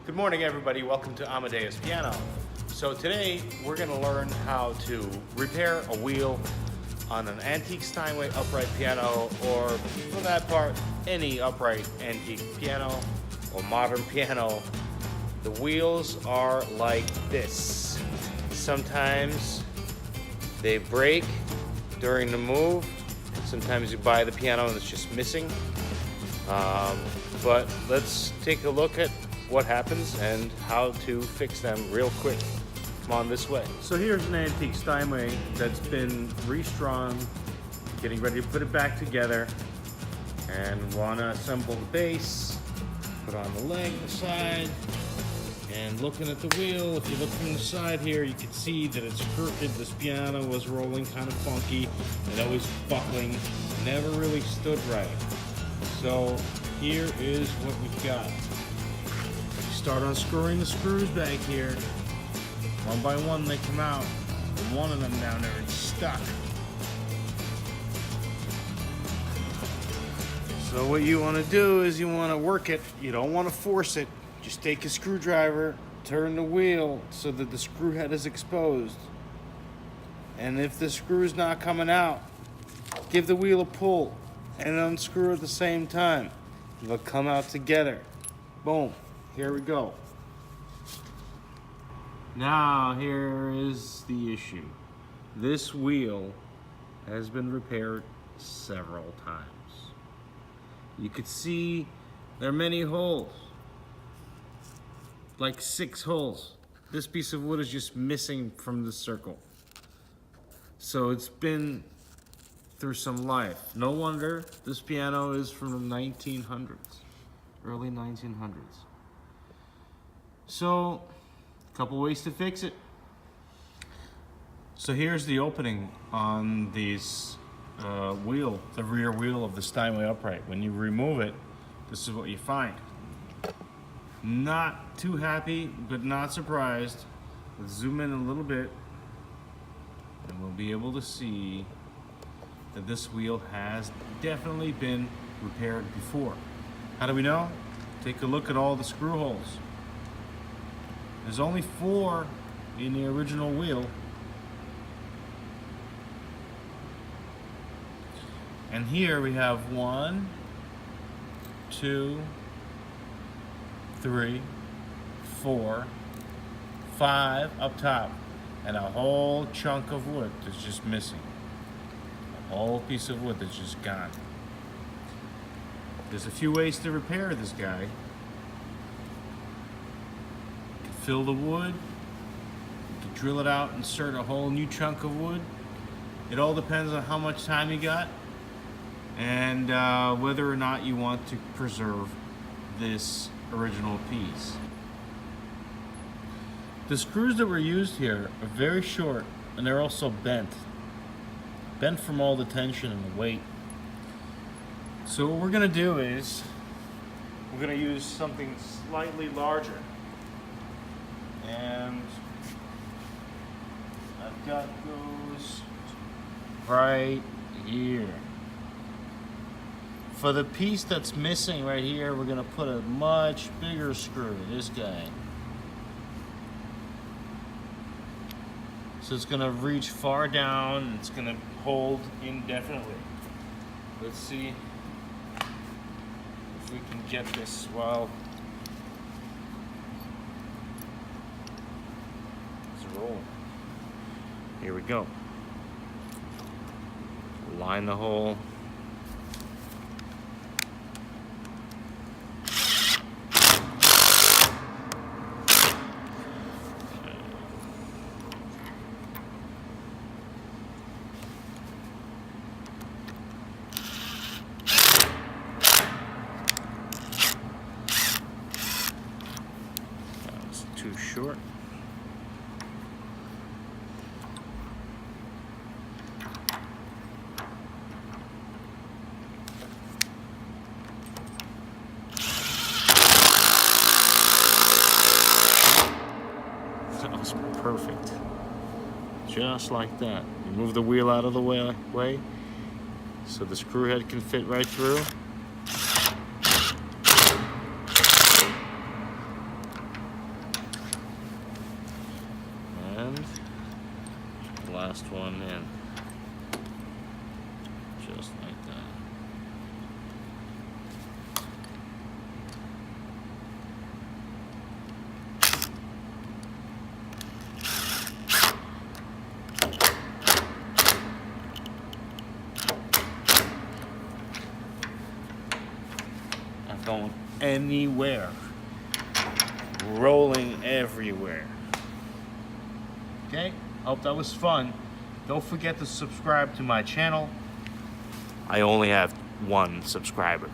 Good morning, everybody. Welcome to Amadeus Piano. So today we're going to learn how to repair a wheel on an antique Steinway upright piano, or for that part, any upright antique piano or modern piano. The wheels are like this. Sometimes they break during the move. Sometimes you buy the piano and it's just missing. But let's take a look at what happens and how to fix them real quick. Come on this way. So here's an antique Steinway that's been restrung, getting ready to put it back together, and want to assemble the base, put on the leg, the side, and looking at the wheel. If you look from the side here, you can see that it's crooked. This piano was rolling kind of funky and always buckling, never really stood right. So here is what we've got. Start unscrewing the screws back here. One by one they come out. And one of them down there is stuck. So what you want to do is you want to work it. You don't want to force it. Just take a screwdriver, turn the wheel so that the screw head is exposed. And if the screw is not coming out, give the wheel a pull and unscrew at the same time. They'll come out together. Boom. Here we go. Now here is the issue. This wheel has been repaired several times. You could see there are many holes, like 6 holes. This piece of wood is just missing from the circle. So it's been through some life. No wonder this piano is from the 1900s, early 1900s. So, a couple ways to fix it. So here's the opening on these wheel, the rear wheel of the Steinway upright. When you remove it, this is what you find. Not too happy, but not surprised. Let's zoom in a little bit, and we'll be able to see that this wheel has definitely been repaired before. How do we know? Take a look at all the screw holes. There's only 4 in the original wheel. And here we have 1, 2, 3, 4, 5 up top, and a whole chunk of wood that's just missing. A whole piece of wood that's just gone. There's a few ways to repair this guy. Fill the wood, you can drill it out, insert a whole new chunk of wood. It all depends on how much time you got and whether or not you want to preserve this original piece. The screws that were used here are very short, and they're also bent from all the tension and the weight. So what we're going to do is we're going to use something slightly larger. And I've got those right here. For the piece that's missing right here, we're gonna put a much bigger screw, this guy. So it's gonna reach far down, and it's gonna hold indefinitely. Let's see if we can get this while rolling. Here we go. Line the hole. That was too short. Perfect. Just like that. You move the wheel out of the way so the screw head can fit right through. last one in. Just like that. Not going anywhere. Rolling everywhere. Okay, hope that was fun. Don't forget to subscribe to my channel. I only have one subscriber.